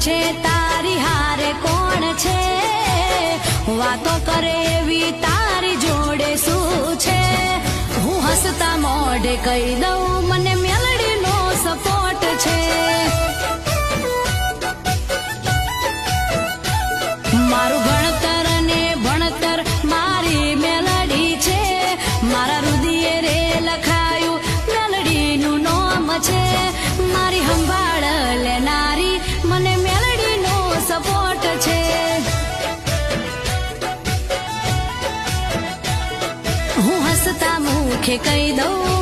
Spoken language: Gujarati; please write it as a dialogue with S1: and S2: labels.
S1: પૂછે તારી હારે કોણ છે, વાતો કરે એવી તારી જોડે શું છે? હું હસતા મોઢે કહી દઉં મને મેલડીનો સપોર્ટ છે. મારું ભણતર અને ભણતર મારી મેલડી છે, મારા રુદિયે રે લખાયું મેલડીનું નામ છે. મારી સંભાળ લેનારી મને મેલડીનો સપોર્ટ છે. હું હસતા મુખે કહી દઉં